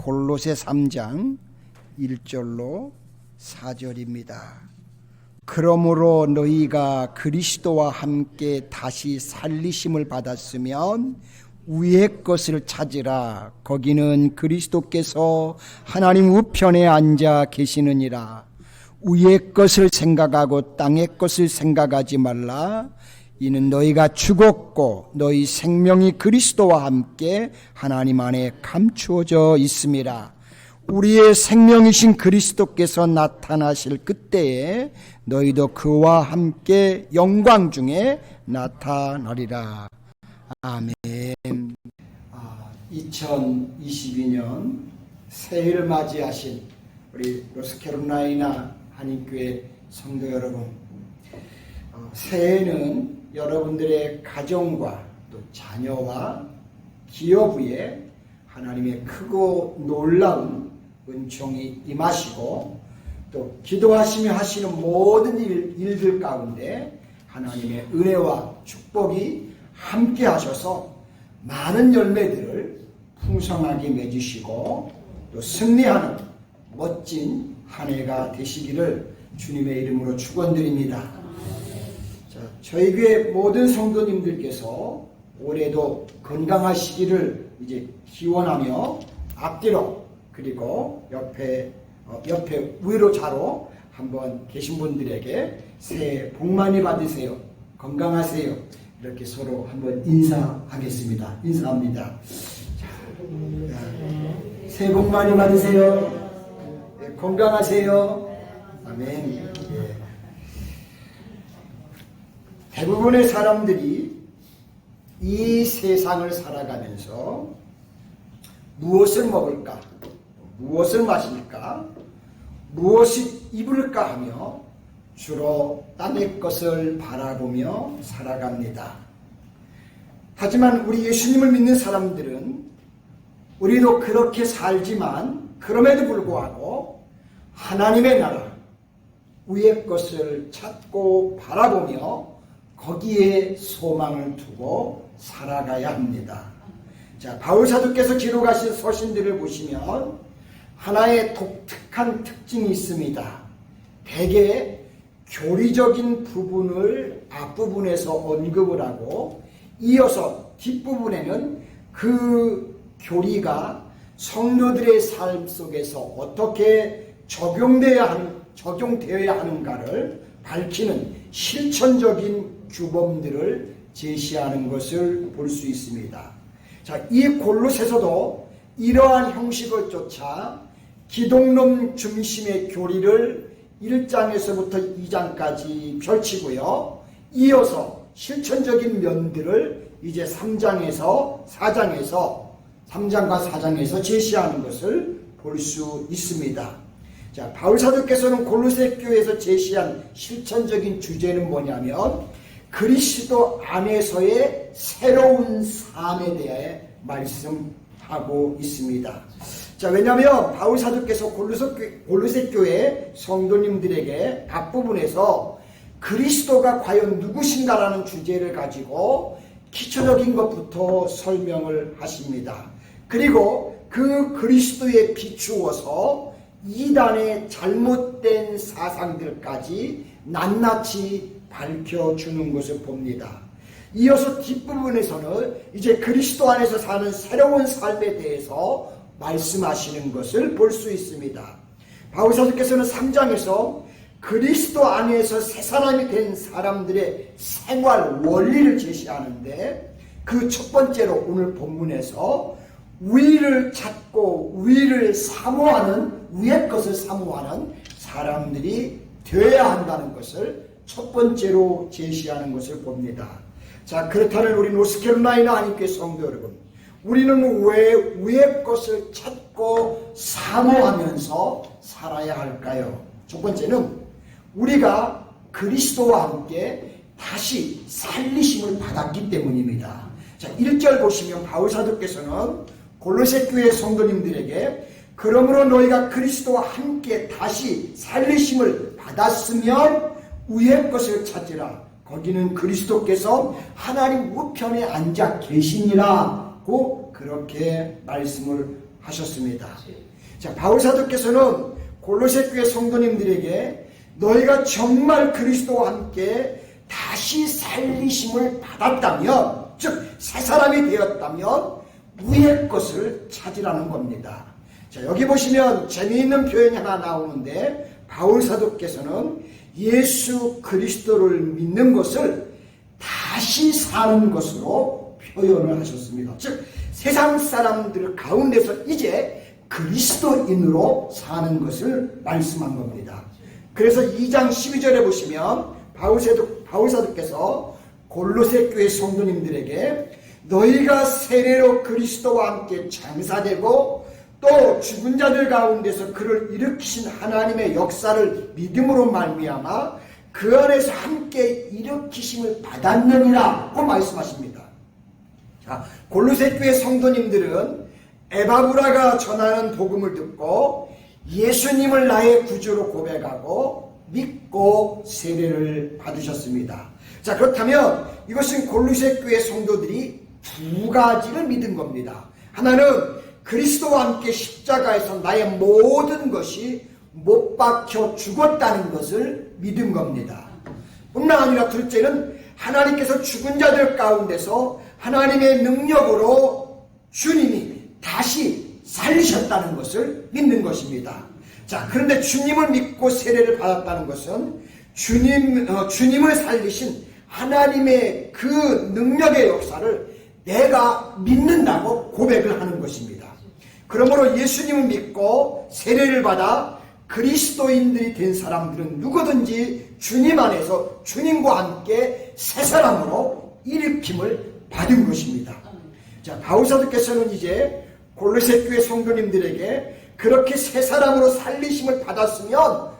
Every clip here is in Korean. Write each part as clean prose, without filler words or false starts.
골로새 3장 1절로 4절입니다. 그러므로 너희가 그리스도와 함께 다시 살리심을 받았으면 위의 것을 찾으라. 거기는 그리스도께서 하나님 우편에 앉아 계시느니라. 위의 것을 생각하고 땅의 것을 생각하지 말라. 이는 너희가 죽었고 너희 생명이 그리스도와 함께 하나님 안에 감추어져 있음이라. 우리의 생명이신 그리스도께서 나타나실 그때에 너희도 그와 함께 영광 중에 나타나리라. 아멘. 2022년 새해를 맞이하신 우리 노스캐롤라이나 한인교회 성도 여러분, 새해는 여러분들의 가정과 또 자녀와 기업 위에 하나님의 크고 놀라운 은총이 임하시고 또 기도하시며 하시는 모든 일들 가운데 하나님의 은혜와 축복이 함께 하셔서 많은 열매들을 풍성하게 맺으시고 또 승리하는 멋진 한 해가 되시기를 주님의 이름으로 축원드립니다. 저희 교회 모든 성도님들께서 올해도 건강하시기를 이제 기원하며 앞뒤로 그리고 옆에 위로 좌로 한번 계신 분들에게 새해 복 많이 받으세요. 건강하세요. 이렇게 서로 한번 인사하겠습니다. 인사합니다. 새해 복 많이 받으세요. 건강하세요. 아멘. 대부분의 사람들이 이 세상을 살아가면서 무엇을 먹을까, 무엇을 마실까, 무엇을 입을까 하며 주로 땅의 것을 바라보며 살아갑니다. 하지만 우리 예수님을 믿는 사람들은 우리도 그렇게 살지만 그럼에도 불구하고 하나님의 나라, 위의 것을 찾고 바라보며 거기에 소망을 두고 살아가야 합니다. 자, 바울 사도께서 기록하신 서신들을 보시면 하나의 독특한 특징이 있습니다. 대개 교리적인 부분을 앞부분에서 언급을 하고 이어서 뒷부분에는 그 교리가 성도들의 삶 속에서 어떻게 적용되어야 하는가를 밝히는 실천적인 규범들을 제시하는 것을 볼 수 있습니다. 자, 이 골로새서도 이러한 형식을 쫓아 기독론 중심의 교리를 1장에서부터 2장까지 펼치고요. 이어서 실천적인 면들을 이제 3장과 4장에서 제시하는 것을 볼 수 있습니다. 자, 바울 사도께서는 골로새 교회에서 제시한 실천적인 주제는 뭐냐면 그리스도 안에서의 새로운 삶에 대해 말씀하고 있습니다. 자, 왜냐하면 바울 사도께서 골로새 교회 성도님들에게 앞부분에서 그리스도가 과연 누구신가라는 주제를 가지고 기초적인 것부터 설명을 하십니다. 그리고 그 그리스도에 비추어서 이단의 잘못된 사상들까지 낱낱이 밝혀주는 것을 봅니다. 이어서 뒷부분에서는 이제 그리스도 안에서 사는 새로운 삶에 대해서 말씀하시는 것을 볼 수 있습니다. 바울 사도께서는 3장에서 그리스도 안에서 새 사람이 된 사람들의 생활 원리를 제시하는데 그 첫 번째로 오늘 본문에서 위를 찾고 위를 사모하는 위의 것을 사모하는 사람들이 되어야 한다는 것을 첫 번째로 제시하는 것을 봅니다. 자, 그렇다면 우리 노스캐롤라이나 한인교회 성도 여러분, 우리는 왜 위의 것을 찾고 사모하면서 살아야 할까요? 첫 번째는 우리가 그리스도와 함께 다시 살리심을 받았기 때문입니다. 자, 1절 보시면 바울 사도께서는 골로새 교회 성도님들에게 그러므로 너희가 그리스도와 함께 다시 살리심을 받았으면 위의 것을 찾으라. 거기는 그리스도께서 하나님 우편에 앉아 계시니라고 그렇게 말씀을 하셨습니다. 자, 바울 사도께서는 골로새 교회 성도님들에게 너희가 정말 그리스도와 함께 다시 살리심을 받았다면, 즉 새 사람이 되었다면 위의 것을 찾으라는 겁니다. 자, 여기 보시면 재미있는 표현이 하나 나오는데, 바울 사도께서는 예수 그리스도를 믿는 것을 다시 사는 것으로 표현을 하셨습니다. 즉 세상 사람들 가운데서 이제 그리스도인으로 사는 것을 말씀한 겁니다. 그래서 2장 12절에 보시면 바울 사도께서 골로새 교회 성도님들에게 너희가 세례로 그리스도와 함께 장사되고 또 죽은 자들 가운데서 그를 일으키신 하나님의 역사를 믿음으로 말미암아 그 안에서 함께 일으키심을 받았느니라고 말씀하십니다. 자, 골로새 교회 성도님들은 에바브라가 전하는 복음을 듣고 예수님을 나의 구주로 고백하고 믿고 세례를 받으셨습니다. 자, 그렇다면 이것은 골로새 교회 성도들이 두 가지를 믿은 겁니다. 하나는 그리스도와 함께 십자가에서 나의 모든 것이 못 박혀 죽었다는 것을 믿은 겁니다. 뿐만 아니라 둘째는 하나님께서 죽은 자들 가운데서 하나님의 능력으로 주님이 다시 살리셨다는 것을 믿는 것입니다. 자, 그런데 주님을 믿고 세례를 받았다는 것은 주님을 살리신 하나님의 그 능력의 역사를 내가 믿는다고 고백을 하는 것입니다. 그러므로 예수님을 믿고 세례를 받아 그리스도인들이 된 사람들은 누구든지 주님 안에서 주님과 함께 새 사람으로 일으킴을 받은 것입니다. 자, 바울 사도께서는 이제 골로새 교회 성도님들에게 그렇게 새 사람으로 살리심을 받았으면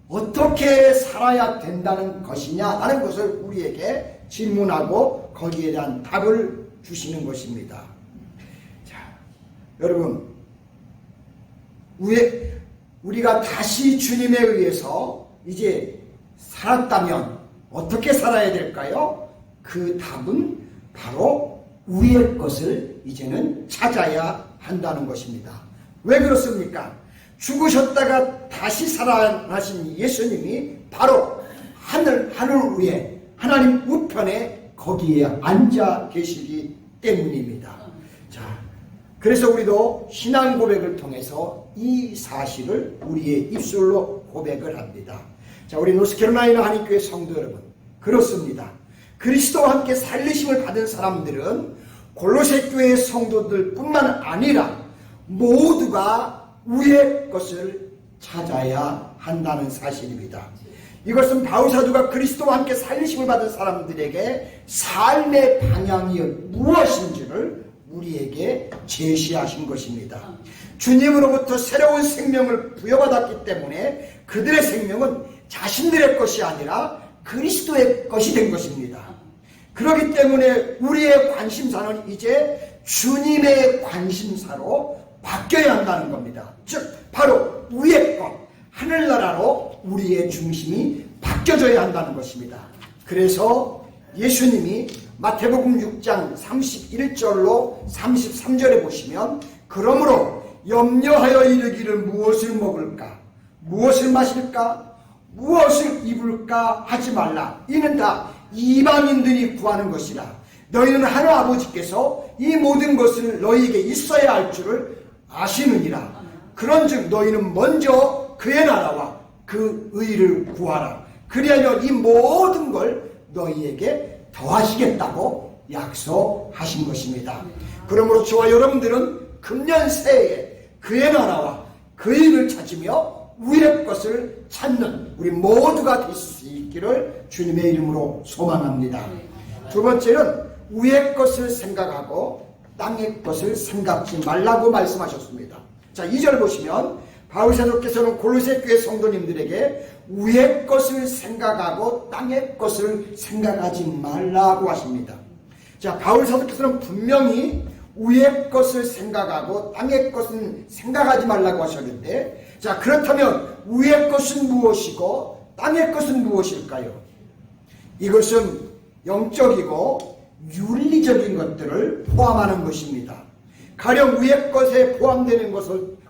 어떻게 살아야 된다는 것이냐라는 것을 우리에게 질문하고 거기에 대한 답을 주시는 것입니다. 자, 여러분, 우리가 다시 주님에 의해서 이제 살았다면 어떻게 살아야 될까요? 그 답은 바로 위의 것을 이제는 찾아야 한다는 것입니다. 왜 그렇습니까? 죽으셨다가 다시 살아나신 예수님이 바로 하늘 위에 하나님 우편에 거기에 앉아 계시기 때문입니다. 자, 그래서 우리도 신앙 고백을 통해서 이 사실을 우리의 입술로 고백을 합니다. 자, 우리 노스캐롤라이나 한인교회 성도 여러분, 그렇습니다. 그리스도와 함께 살리심을 받은 사람들은 골로새 교회 성도들 뿐만 아니라 모두가 위의 것을 찾아야 한다는 사실입니다. 이것은 바울 사도가 그리스도와 함께 살리심을 받은 사람들에게 삶의 방향이 무엇인지를 우리에게 제시하신 것입니다. 주님으로부터 새로운 생명을 부여받았기 때문에 그들의 생명은 자신들의 것이 아니라 그리스도의 것이 된 것입니다. 그렇기 때문에 우리의 관심사는 이제 주님의 관심사로 바뀌어야 한다는 겁니다. 즉 바로 위의 것, 하늘나라로 우리의 중심이 바뀌어져야 한다는 것입니다. 그래서 예수님이 마태복음 6장 31절로 33절에 보시면 그러므로 염려하여 이르기를 무엇을 먹을까, 무엇을 마실까, 무엇을 입을까 하지 말라. 이는 다 이방인들이 구하는 것이라. 너희는 하늘 아버지께서 이 모든 것을 너희에게 있어야 할 줄을 아시느니라. 그런즉 너희는 먼저 그의 나라와 그 의를 구하라. 그리하여 이 모든 걸 너희에게 더하시겠다고 약속하신 것입니다. 그러므로 저와 여러분들은 금년 새해에 그의 나라와 그 의를 찾으며 위의 것을 찾는 우리 모두가 될 수 있기를 주님의 이름으로 소망합니다. 두 번째는 위의 것을 생각하고 땅의 것을 생각지 말라고 말씀하셨습니다. 자, 2절 보시면 바울 사도께서는 골로새 교회 성도님들에게 위의 것을 생각하고 땅의 것을 생각하지 말라고 하십니다. 자, 바울 사도께서는 분명히 위의 것을 생각하고 땅의 것은 생각하지 말라고 하셨는데, 자, 그렇다면 위의 것은 무엇이고 땅의 것은 무엇일까요? 이것은 영적이고 윤리적인 것들을 포함하는 것입니다. 가령 위의 것에 포함되는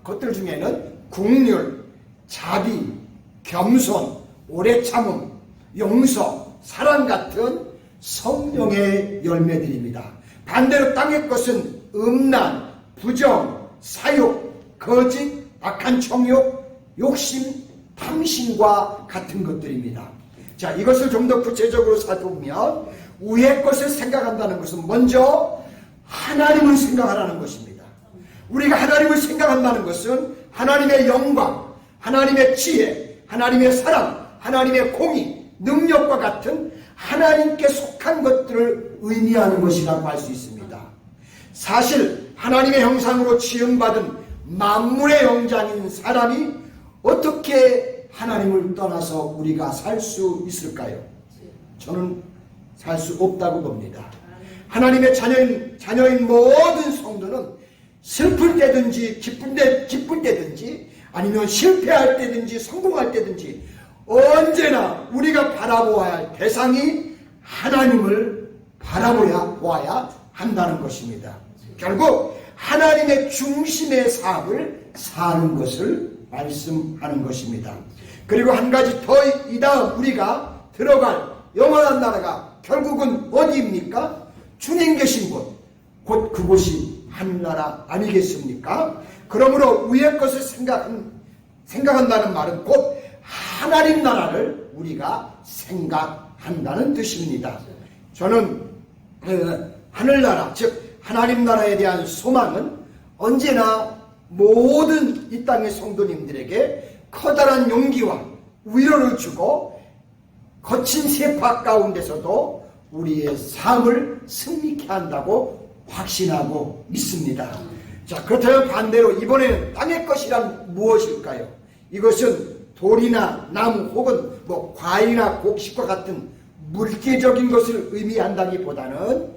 것들 중에는 국률, 자비, 겸손, 오래 참음, 용서, 사랑 같은 성령의 열매들입니다. 반대로 땅의 것은 음란, 부정, 사욕, 거짓, 악한 청욕, 욕심, 탐심과 같은 것들입니다. 자, 이것을 좀 더 구체적으로 살펴보면 위의 것을 생각한다는 것은 먼저 하나님을 생각하라는 것입니다. 우리가 하나님을 생각한다는 것은 하나님의 영광, 하나님의 지혜, 하나님의 사랑, 하나님의 공의, 능력과 같은 하나님께 속한 것들을 의미하는 것이라고 할 수 있습니다. 사실 하나님의 형상으로 지음받은 만물의 영장인 사람이 어떻게 하나님을 떠나서 우리가 살 수 있을까요? 저는 살 수 없다고 봅니다. 하나님의 자녀인 모든 성도는 슬플 때든지 기쁠 때든지 아니면 실패할 때든지 성공할 때든지 언제나 우리가 바라보아야 할 대상이 하나님을 바라보아야 한다는 것입니다. 결국 하나님의 중심의 삶을 사는 것을 말씀하는 것입니다. 그리고 한 가지 더 이 다음 우리가 들어갈 영원한 나라가 결국은 어디입니까? 주님 계신 곳, 곧 그곳이 하늘나라 아니겠습니까? 그러므로 위의 것을 생각한다는 말은 곧 하나님 나라를 우리가 생각한다는 뜻입니다. 저는 하늘나라, 즉 하나님 나라에 대한 소망은 언제나 모든 이 땅의 성도님들에게 커다란 용기와 위로를 주고 거친 세파 가운데서도 우리의 삶을 승리케 한다고 확신하고 믿습니다. 자, 그렇다면 반대로 이번에는 땅의 것이란 무엇일까요? 이것은 돌이나 나무 혹은 과일이나 곡식과 같은 물질적인 것을 의미한다기보다는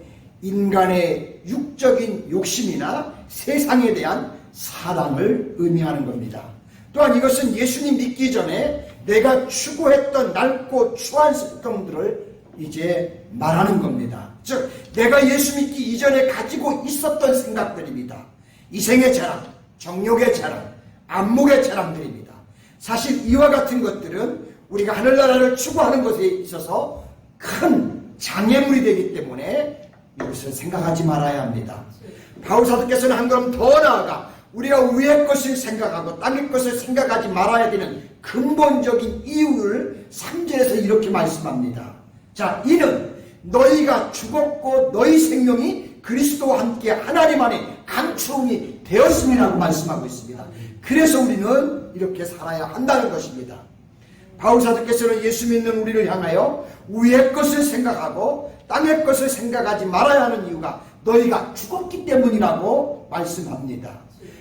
인간의 육적인 욕심이나 세상에 대한 사랑을 의미하는 겁니다. 또한 이것은 예수님 믿기 전에 내가 추구했던 낡고 추한 습관들을 이제 말하는 겁니다. 즉 내가 예수 믿기 이전에 가지고 있었던 생각들입니다. 이생의 자랑, 정욕의 자랑, 안목의 자랑들입니다. 사실 이와 같은 것들은 우리가 하늘나라를 추구하는 것에 있어서 큰 장애물이 되기 때문에 이것을 생각하지 말아야 합니다. 바울사도께서는 한 걸음 더 나아가 우리가 위의 것을 생각하고 땅의 것을 생각하지 말아야 되는 근본적인 이유를 3절에서 이렇게 말씀합니다. 자, 이는 너희가 죽었고 너희 생명이 그리스도와 함께 하나님 안에 감추음이 되었음이라고 말씀하고 있습니다. 그래서 우리는 이렇게 살아야 한다는 것입니다. 바울사도께서는 예수 믿는 우리를 향하여 위의 것을 생각하고 땅의 것을 생각하지 말아야 하는 이유가 너희가 죽었기 때문이라고 말씀합니다.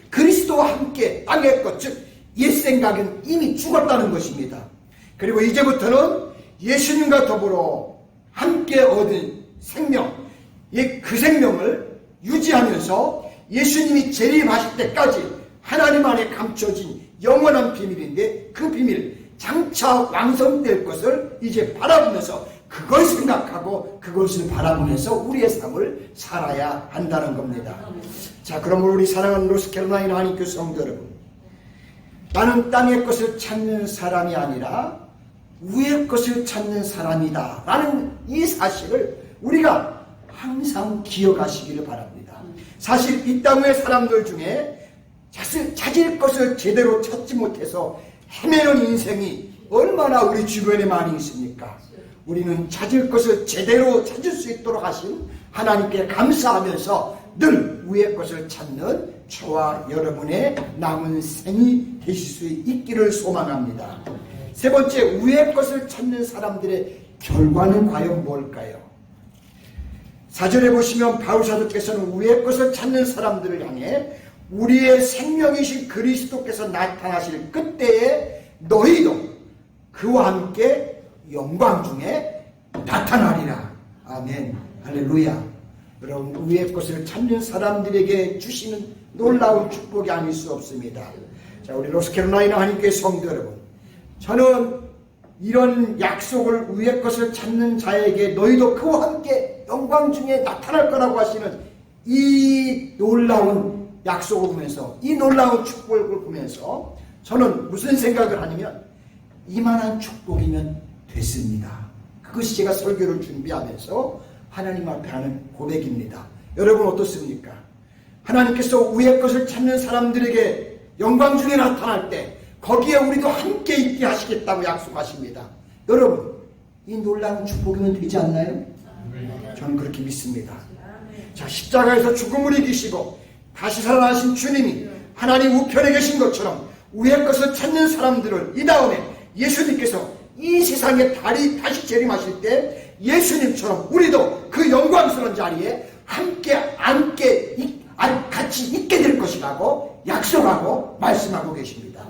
그리스도와 함께 땅의 것, 즉 옛 생각은 이미 죽었다는 것입니다. 그리고 이제부터는 예수님과 더불어 함께 얻은 생명, 그 생명을 유지하면서 예수님이 재림하실 때까지 하나님 안에 감춰진 영원한 비밀인데 그 비밀 장차 완성될 것을 이제 바라보면서 그걸 생각하고 그것을 바라보면서 우리의 삶을 살아야 한다는 겁니다. 자, 그럼 우리 사랑하는 노스캐롤라이나 한인교회 성도 여러분, 나는 땅의 것을 찾는 사람이 아니라 위의 것을 찾는 사람이다 라는 이 사실을 우리가 항상 기억하시기를 바랍니다. 사실 이 땅의 사람들 중에 찾을 것을 제대로 찾지 못해서 헤매는 인생이 얼마나 우리 주변에 많이 있습니까? 우리는 찾을 것을 제대로 찾을 수 있도록 하신 하나님께 감사하면서 늘 위의 것을 찾는 저와 여러분의 남은 생이 되실 수 있기를 소망합니다. 세 번째, 위의 것을 찾는 사람들의 결과는 과연 뭘까요? 4절에 보시면 바울사도께서는 위의 것을 찾는 사람들을 향해 우리의 생명이신 그리스도께서 나타나실 그때에 너희도 그와 함께 영광 중에 나타나리라. 아멘. 할렐루야. 여러분, 위의 것을 찾는 사람들에게 주시는 놀라운 축복이 아닐 수 없습니다. 자, 우리 노스캐롤라이나 한인교회 성도 여러분, 저는 이런 약속을 위의 것을 찾는 자에게 너희도 그와 함께 영광 중에 나타날 거라고 하시는 이 놀라운 약속을 보면서 이 놀라운 축복을 보면서 저는 무슨 생각을 하냐면 이만한 축복이면 됐습니다. 그것이 제가 설교를 준비하면서 하나님 앞에 하는 고백입니다. 여러분 어떻습니까? 하나님께서 위의 것을 찾는 사람들에게 영광 중에 나타날 때 거기에 우리도 함께 있게 하시겠다고 약속하십니다. 여러분 이 놀라운 축복이면 되지 않나요? 저는 그렇게 믿습니다. 자, 십자가에서 죽음을 이기시고 다시 살아나신 주님이 하나님 우편에 계신 것처럼 위의 것을 찾는 사람들을 이 다음에 예수님께서 이 세상에 다시 재림하실 때 예수님처럼 우리도 그 영광스러운 자리에 같이 있게 될 것이라고 약속하고 말씀하고 계십니다.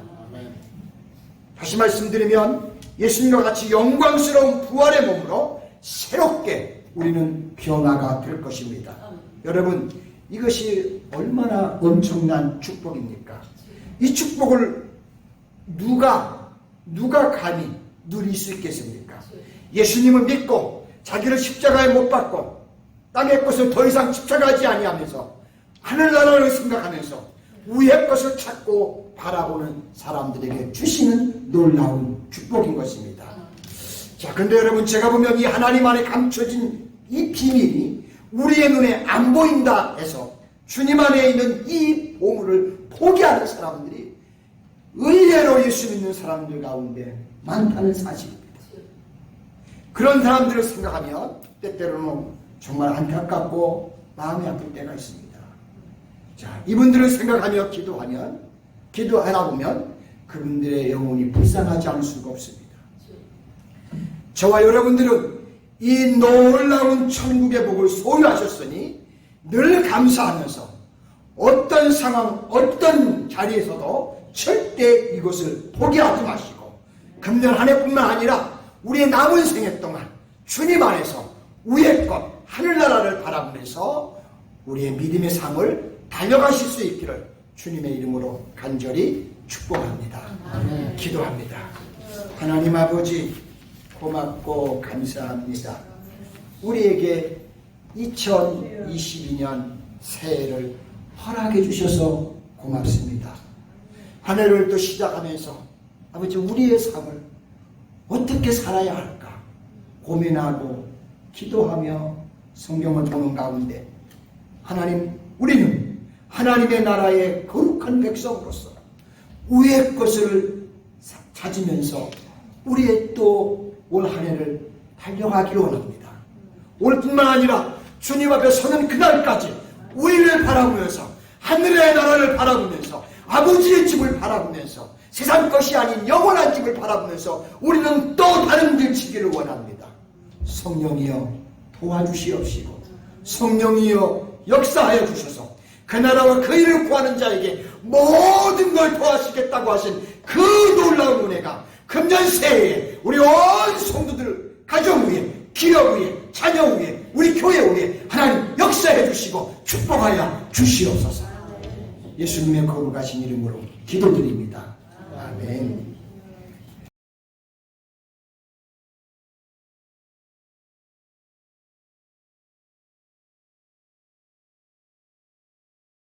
다시 말씀드리면 예수님과 같이 영광스러운 부활의 몸으로 새롭게 우리는 변화가 될 것입니다. 여러분 이것이 얼마나 엄청난 축복입니까? 이 축복을 누가 감히 누릴 수 있겠습니까? 예수님을 믿고 자기를 십자가에 못 박고 땅의 것을 더 이상 집착하지 아니하면서 하늘나라를 생각하면서 위의 것을 찾고 바라보는 사람들에게 주시는 놀라운 축복인 것입니다. 자, 근데 여러분 제가 보면 이 하나님 안에 감춰진 이 비밀이 우리의 눈에 안 보인다 해서 주님 안에 있는 이 보물을 포기하는 사람들이 의외로 예수 믿는 사람들 가운데 많다는 사실입니다. 그런 사람들을 생각하면 때때로는 정말 안타깝고 마음이 아플 때가 있습니다. 자, 이분들을 생각하며 기도하다 보면 그분들의 영혼이 불쌍하지 않을 수가 없습니다. 저와 여러분들은 이 놀라운 천국의 복을 소유하셨으니 늘 감사하면서 어떤 상황, 어떤 자리에서도 절대 이것을 포기하지 마시고 금년 한 해뿐만 아니라 우리의 남은 생애 동안 주님 안에서 위의 것, 하늘나라를 바라보면서 우리의 믿음의 삶을 달려가실 수 있기를 주님의 이름으로 간절히 축복합니다. 기도합니다. 하나님 아버지 고맙고 감사합니다. 우리에게 2022년 새해를 허락해 주셔서 고맙습니다. 한 해를 또 시작하면서 아버지 우리의 삶을 어떻게 살아야 할까 고민하고 기도하며 성경을 보는 가운데 하나님 우리는 하나님의 나라의 거룩한 백성으로서 위의 것을 찾으면서 우리의 또 올 한 해를 달려가기를 원합니다. 올뿐만 아니라 주님 앞에 서는 그날까지 위를 바라보면서 하늘의 나라를 바라보면서 아버지의 집을 바라보면서 세상 것이 아닌 영원한 집을 바라보면서 우리는 또 다른 길 치기를 원합니다. 성령이여 도와주시옵시고 성령이여 역사하여 주셔서 그 나라와 그 일을 구하는 자에게 모든 걸 도와주시겠다고 하신 그 놀라운 은혜가 금년 새해에 우리 온 성도들 가정 위에 기업 위에 자녀 위에 우리 교회 위에 하나님 역사해 주시고 축복하여 주시옵소서. 예수님의 거룩하신 이름으로 기도드립니다. 아멘.